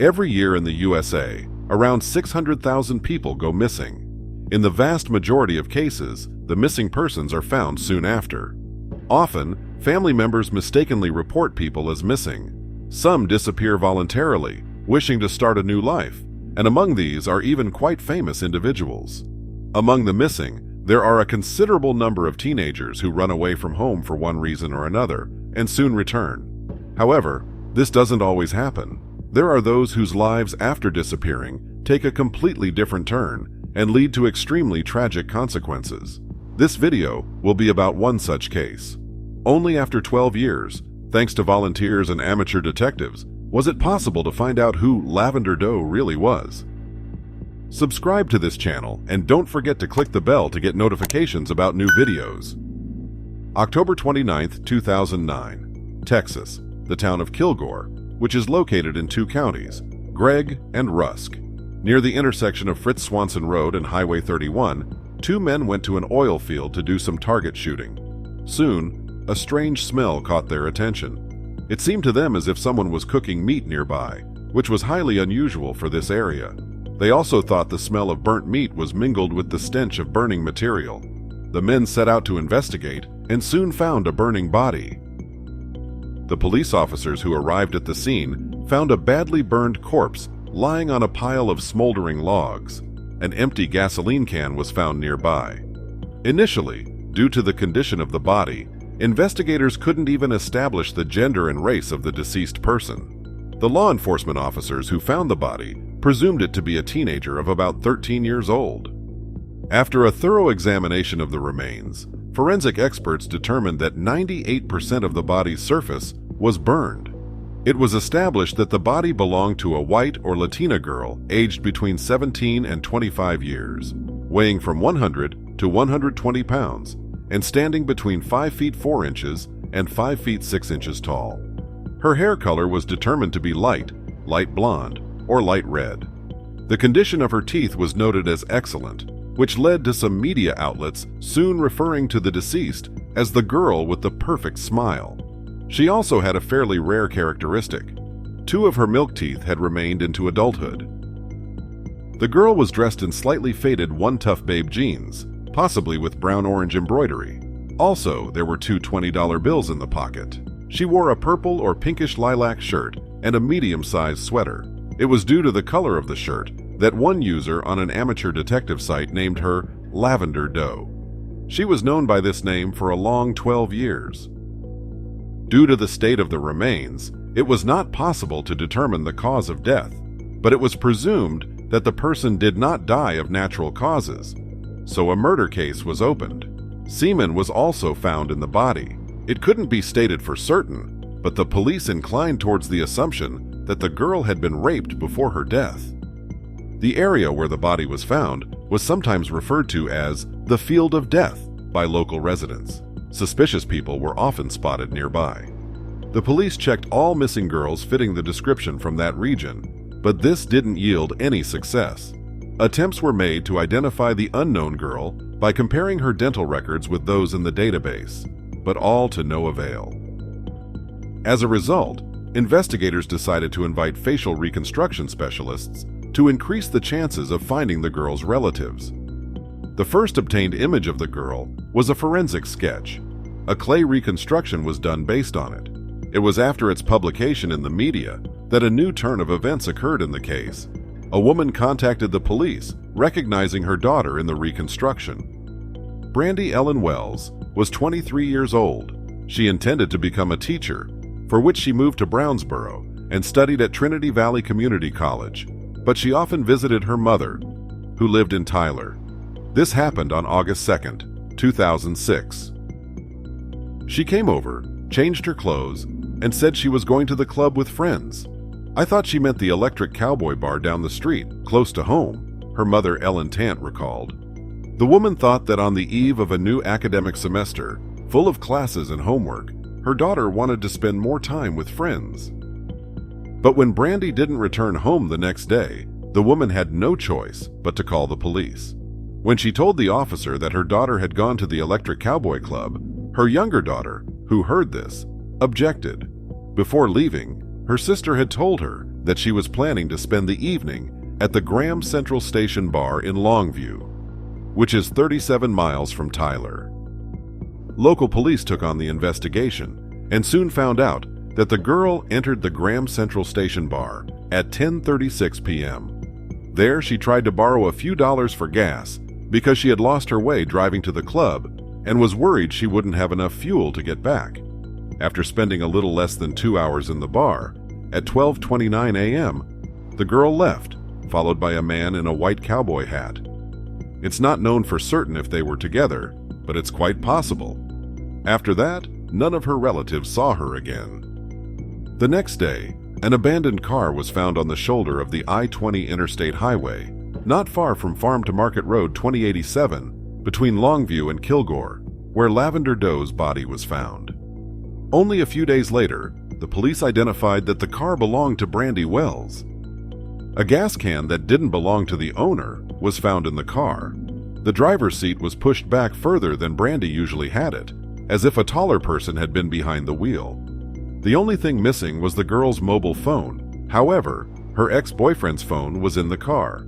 Every year in the USA, around 600,000 people go missing. In the vast majority of cases, the missing persons are found soon after. Often, family members mistakenly report people as missing. Some disappear voluntarily, wishing to start a new life, and among these are even quite famous individuals. Among the missing, there are a considerable number of teenagers who run away from home for one reason or another and soon return. However, this doesn't always happen. There are those whose lives after disappearing take a completely different turn and lead to extremely tragic consequences. This video will be about one such case. Only after 12 years, thanks to volunteers and amateur detectives, was it possible to find out who Lavender Doe really was. Subscribe to this channel and don't forget to click the bell to get notifications about new videos. October 29, 2009, Texas, the town of Kilgore, which is located in two counties, Gregg and Rusk. Near the intersection of Fritz Swanson Road and Highway 31, two men went to an oil field to do some target shooting. Soon, a strange smell caught their attention. It seemed to them as if someone was cooking meat nearby, which was highly unusual for this area. They also thought the smell of burnt meat was mingled with the stench of burning material. The men set out to investigate and soon found a burning body. The police officers who arrived at the scene found a badly burned corpse lying on a pile of smoldering logs. An empty gasoline can was found nearby. Initially, due to the condition of the body, investigators couldn't even establish the gender and race of the deceased person. The law enforcement officers who found the body presumed it to be a teenager of about 13 years old. After a thorough examination of the remains, forensic experts determined that 98% of the body's surface was burned. It was established that the body belonged to a white or Latina girl aged between 17 and 25 years, weighing from 100 to 120 pounds, and standing between 5 feet 4 inches and 5 feet 6 inches tall. Her hair color was determined to be light blonde, or light red. The condition of her teeth was noted as excellent, which led to some media outlets soon referring to the deceased as the girl with the perfect smile. She also had a fairly rare characteristic. 2 of her milk teeth had remained into adulthood. The girl was dressed in slightly faded One Tough Babe jeans, possibly with brown-orange embroidery. Also, there were 2 $20 bills in the pocket. She wore a purple or pinkish lilac shirt and a medium-sized sweater. It was due to the color of the shirt that one user on an amateur detective site named her Lavender Doe. She was known by this name for a long 12 years. Due to the state of the remains, it was not possible to determine the cause of death, but it was presumed that the person did not die of natural causes, so a murder case was opened. Semen was also found in the body. It couldn't be stated for certain, but the police inclined towards the assumption that the girl had been raped before her death. The area where the body was found was sometimes referred to as the Field of Death by local residents. Suspicious people were often spotted nearby. The police checked all missing girls fitting the description from that region, but this didn't yield any success. Attempts were made to identify the unknown girl by comparing her dental records with those in the database, but all to no avail. As a result, investigators decided to invite facial reconstruction specialists to increase the chances of finding the girl's relatives. The first obtained image of the girl was a forensic sketch. A clay reconstruction was done based on it. It was after its publication in the media that a new turn of events occurred in the case. A woman contacted the police, recognizing her daughter in the reconstruction. Brandy Wells was 23 years old. She intended to become a teacher, for which she moved to Brownsboro and studied at Trinity Valley Community College, but she often visited her mother, who lived in Tyler. This happened on August 2, 2006. She came over, changed her clothes, and said she was going to the club with friends. I thought she meant the Electric Cowboy bar down the street, close to home, her mother Ellen Tant recalled. The woman thought that on the eve of a new academic semester, full of classes and homework, her daughter wanted to spend more time with friends. But when Brandy didn't return home the next day, the woman had no choice but to call the police. When she told the officer that her daughter had gone to the Electric Cowboy Club, her younger daughter, who heard this, objected. Before leaving, her sister had told her that she was planning to spend the evening at the Graham Central Station Bar in Longview, which is 37 miles from Tyler. Local police took on the investigation and soon found out that the girl entered the Graham Central Station Bar at 10:36 p.m. There, she tried to borrow a few dollars for gas because she had lost her way driving to the club and was worried she wouldn't have enough fuel to get back. After spending a little less than 2 hours in the bar, at 12:29 a.m., the girl left, followed by a man in a white cowboy hat. It's not known for certain if they were together, but it's quite possible. After that, none of her relatives saw her again. The next day, an abandoned car was found on the shoulder of the I-20 interstate highway, not far from Farm to Market Road 2087, between Longview and Kilgore, where Lavender Doe's body was found. Only a few days later, the police identified that the car belonged to Brandy Wells. A gas can that didn't belong to the owner was found in the car. The driver's seat was pushed back further than Brandy usually had it, as if a taller person had been behind the wheel. The only thing missing was the girl's mobile phone. However, her ex-boyfriend's phone was in the car.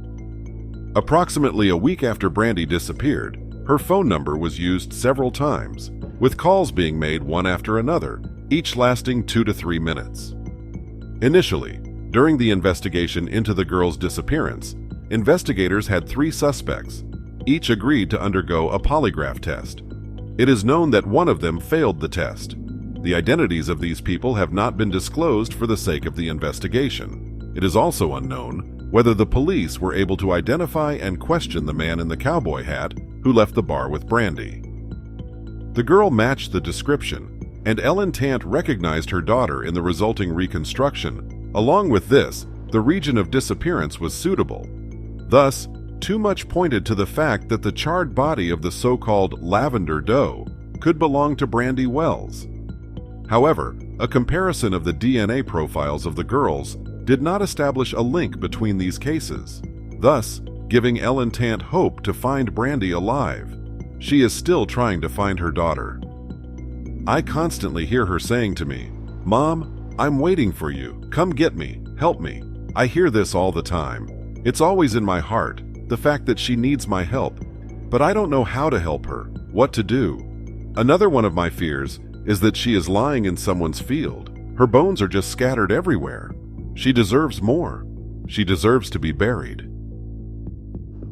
Approximately a week after Brandy disappeared, her phone number was used several times, with calls being made one after another, each lasting 2 to 3 minutes. Initially, during the investigation into the girl's disappearance, investigators had 3 suspects. Each agreed to undergo a polygraph test. It is known that one of them failed the test. The identities of these people have not been disclosed for the sake of the investigation. It is also unknown whether the police were able to identify and question the man in the cowboy hat who left the bar with Brandy. The girl matched the description, and Ellen Tant recognized her daughter in the resulting reconstruction. Along with this, the region of disappearance was suitable. Thus, too much pointed to the fact that the charred body of the so-called Lavender Doe could belong to Brandy Wells. However, a comparison of the DNA profiles of the girls did not establish a link between these cases, thus giving Ellen Tant hope to find Brandy alive. She is still trying to find her daughter. I constantly hear her saying to me, "Mom, I'm waiting for you. Come get me. Help me." I hear this all the time. It's always in my heart, the fact that she needs my help. But I don't know how to help her, what to do. Another one of my fears is that she is lying in someone's field. Her bones are just scattered everywhere. She deserves more. She deserves to be buried.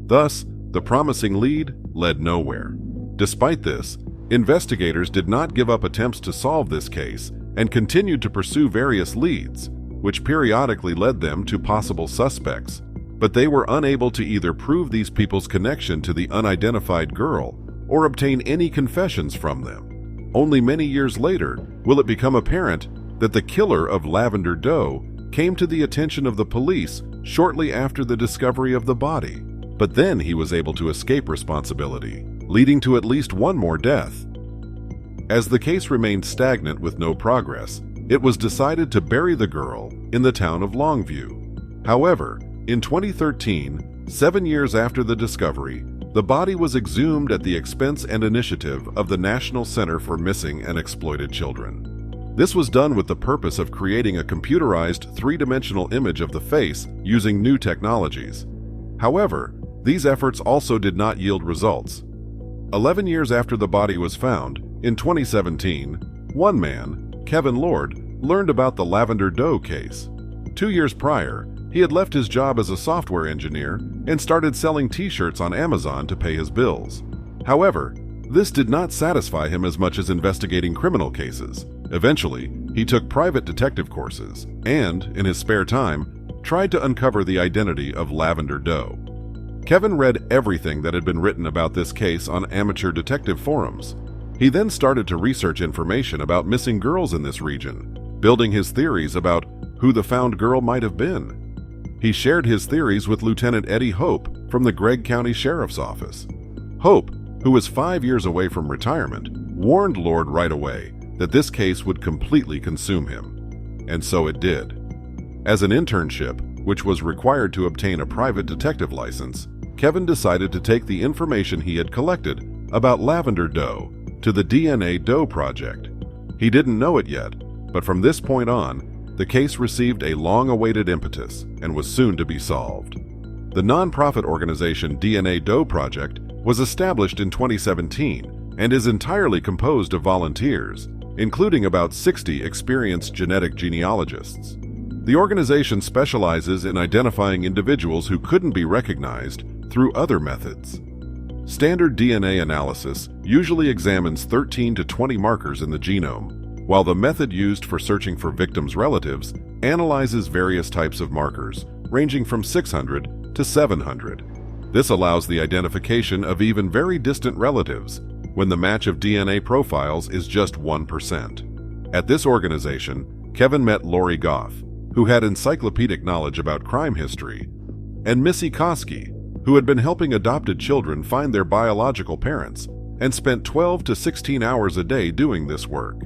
Thus, the promising lead led nowhere. Despite this, investigators did not give up attempts to solve this case and continued to pursue various leads, which periodically led them to possible suspects. But they were unable to either prove these people's connection to the unidentified girl or obtain any confessions from them. Only many years later will it become apparent that the killer of Lavender Doe came to the attention of the police shortly after the discovery of the body. But then he was able to escape responsibility, leading to at least one more death. As the case remained stagnant with no progress, it was decided to bury the girl in the town of Longview. However, in 2013, 7 years after the discovery, the body was exhumed at the expense and initiative of the National Center for Missing and Exploited Children. This was done with the purpose of creating a computerized 3-dimensional image of the face using new technologies. However, these efforts also did not yield results. 11 years after the body was found, in 2017, one man, Kevin Lord, learned about the Lavender Doe case. 2 years prior, he had left his job as a software engineer and started selling t-shirts on Amazon to pay his bills. However, this did not satisfy him as much as investigating criminal cases. Eventually, he took private detective courses and, in his spare time, tried to uncover the identity of Lavender Doe. Kevin read everything that had been written about this case on amateur detective forums. He then started to research information about missing girls in this region, building his theories about who the found girl might have been. He shared his theories with Lieutenant Eddie Hope from the Gregg County Sheriff's Office. Hope, who was 5 years away from retirement, warned Lord right away that this case would completely consume him. And so it did. As an internship, which was required to obtain a private detective license, Kevin decided to take the information he had collected about Lavender Doe to the DNA Doe project. He didn't know it yet, but from this point on, the case received a long-awaited impetus and was soon to be solved. The nonprofit organization DNA Doe Project was established in 2017 and is entirely composed of volunteers, including about 60 experienced genetic genealogists. The organization specializes in identifying individuals who couldn't be recognized through other methods. Standard DNA analysis usually examines 13 to 20 markers in the genome, while the method used for searching for victims' relatives analyzes various types of markers, ranging from 600 to 700. This allows the identification of even very distant relatives when the match of DNA profiles is just 1%. At this organization, Kevin met Lori Goff, who had encyclopedic knowledge about crime history, and Missy Koski, who had been helping adopted children find their biological parents and spent 12 to 16 hours a day doing this work.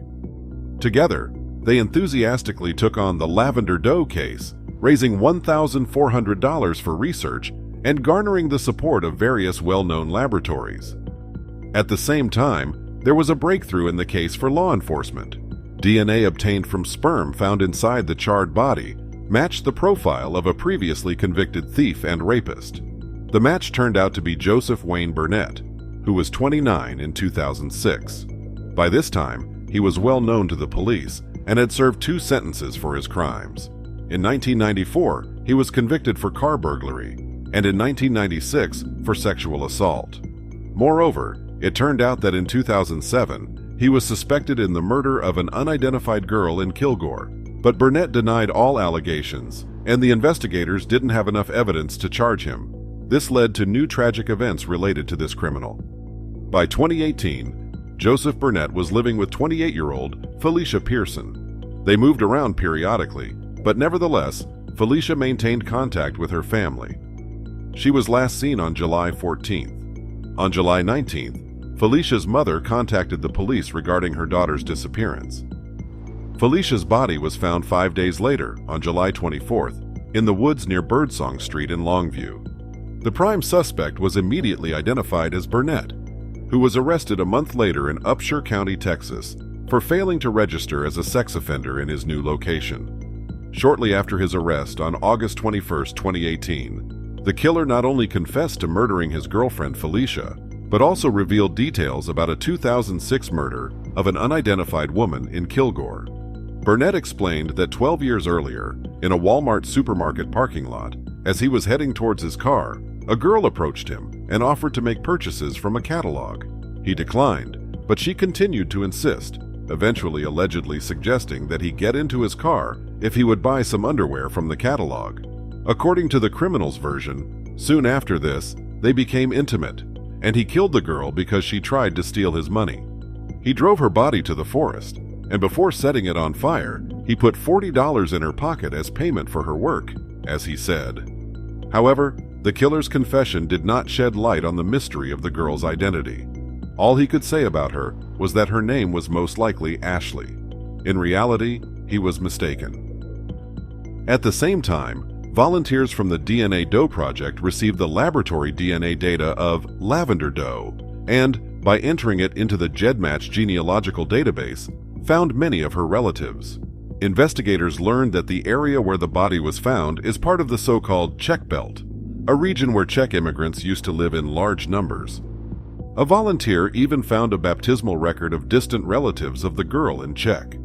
Together, they enthusiastically took on the Lavender Doe case, raising $1,400 for research and garnering the support of various well-known laboratories. At the same time, there was a breakthrough in the case for law enforcement. DNA obtained from sperm found inside the charred body matched the profile of a previously convicted thief and rapist. The match turned out to be Joseph Wayne Burnett, who was 29 in 2006. By this time, he was well known to the police and had served 2 sentences for his crimes. In 1994, he was convicted for car burglary, and in 1996 for sexual assault. Moreover, it turned out that in 2007, he was suspected in the murder of an unidentified girl in Kilgore, but Burnett denied all allegations, and the investigators didn't have enough evidence to charge him. This led to new tragic events related to this criminal. By 2018, Joseph Burnett was living with 28-year-old Felicia Pearson. They moved around periodically, but nevertheless, Felicia maintained contact with her family. She was last seen on July 14th. On July 19th, Felicia's mother contacted the police regarding her daughter's disappearance. Felicia's body was found 5 days later, on July 24th, in the woods near Birdsong Street in Longview. The prime suspect was immediately identified as Burnett, who was arrested a month later in Upshur County, Texas, for failing to register as a sex offender in his new location. Shortly after his arrest on August 21, 2018, the killer not only confessed to murdering his girlfriend Felicia, but also revealed details about a 2006 murder of an unidentified woman in Kilgore. Burnett explained that 12 years earlier, in a Walmart supermarket parking lot, as he was heading towards his car, a girl approached him and offered to make purchases from a catalog. He declined, but she continued to insist, eventually allegedly suggesting that he get into his car if he would buy some underwear from the catalog. According to the criminal's version, soon after this, they became intimate, and he killed the girl because she tried to steal his money. He drove her body to the forest, and before setting it on fire, he put $40 in her pocket as payment for her work, as he said. However, the killer's confession did not shed light on the mystery of the girl's identity. All he could say about her was that her name was most likely Ashley. In reality, he was mistaken. At the same time, volunteers from the DNA Doe Project received the laboratory DNA data of Lavender Doe and, by entering it into the GEDmatch genealogical database, found many of her relatives. Investigators learned that the area where the body was found is part of the so-called Czech Belt, a region where Czech immigrants used to live in large numbers. A volunteer even found a baptismal record of distant relatives of the girl in Czech.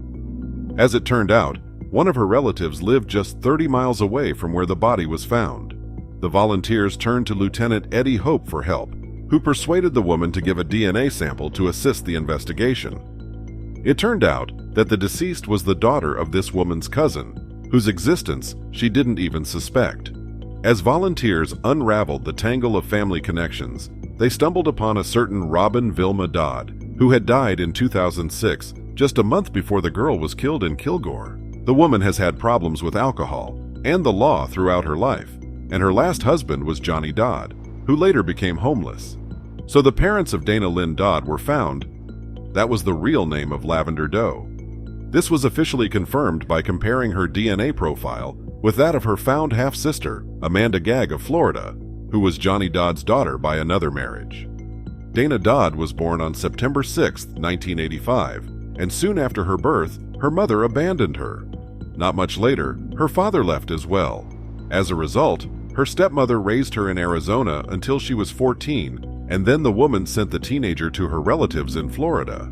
As it turned out, one of her relatives lived just 30 miles away from where the body was found. The volunteers turned to Lieutenant Eddie Hope for help, who persuaded the woman to give a DNA sample to assist the investigation. It turned out that the deceased was the daughter of this woman's cousin, whose existence she didn't even suspect. As volunteers unraveled the tangle of family connections, they stumbled upon a certain Robin Vilma Dodd, who had died in 2006, just a month before the girl was killed in Kilgore. The woman has had problems with alcohol and the law throughout her life, and her last husband was Johnny Dodd, who later became homeless. So the parents of Dana Lynn Dodd were found. That was the real name of Lavender Doe. This was officially confirmed by comparing her DNA profile with that of her found half-sister, Amanda Gagg of Florida, who was Johnny Dodd's daughter by another marriage. Dana Dodd was born on September 6, 1985, and soon after her birth, her mother abandoned her. Not much later, her father left as well. As a result, her stepmother raised her in Arizona until she was 14, and then the woman sent the teenager to her relatives in Florida.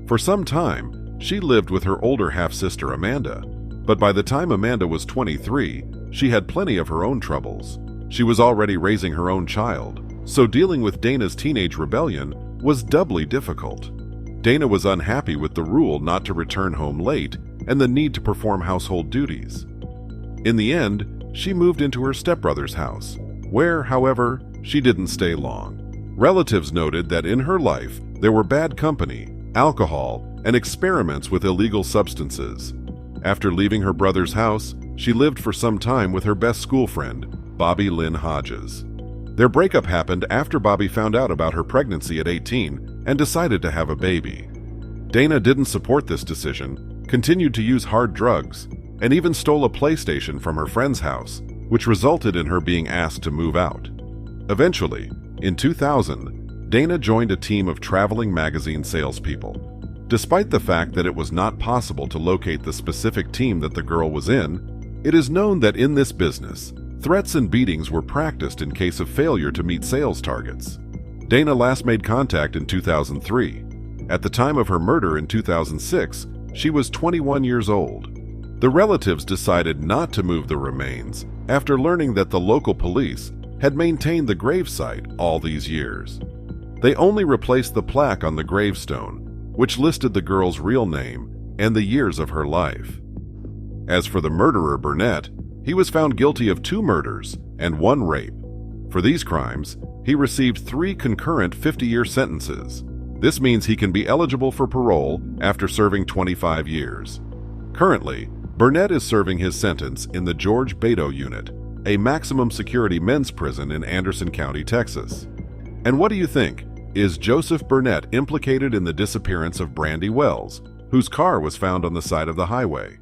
For some time, she lived with her older half-sister Amanda, but by the time Amanda was 23, she had plenty of her own troubles. She was already raising her own child, so dealing with Dana's teenage rebellion was doubly difficult. Dana was unhappy with the rule not to return home late and the need to perform household duties. In the end, she moved into her stepbrother's house, where, however, she didn't stay long. Relatives noted that in her life there were bad company, alcohol, and experiments with illegal substances. After leaving her brother's house, she lived for some time with her best school friend, Bobby Lynn Hodges. Their breakup happened after Bobby found out about her pregnancy at 18 and decided to have a baby. Dana didn't support this decision, continued to use hard drugs, and even stole a PlayStation from her friend's house, which resulted in her being asked to move out. Eventually, in 2000, Dana joined a team of traveling magazine salespeople. Despite the fact that it was not possible to locate the specific team that the girl was in, it is known that in this business, threats and beatings were practiced in case of failure to meet sales targets. Dana last made contact in 2003. At the time of her murder in 2006, she was 21 years old. The relatives decided not to move the remains after learning that the local police had maintained the gravesite all these years. They only replaced the plaque on the gravestone, which listed the girl's real name and the years of her life. As for the murderer Burnett, he was found guilty of 2 murders and 1 rape. For these crimes, he received 3 concurrent 50-year sentences. This means he can be eligible for parole after serving 25 years. Currently, Burnett is serving his sentence in the George Beto Unit, a maximum security men's prison in Anderson County, Texas. And what do you think? Is Joseph Burnett implicated in the disappearance of Brandy Wells, whose car was found on the side of the highway?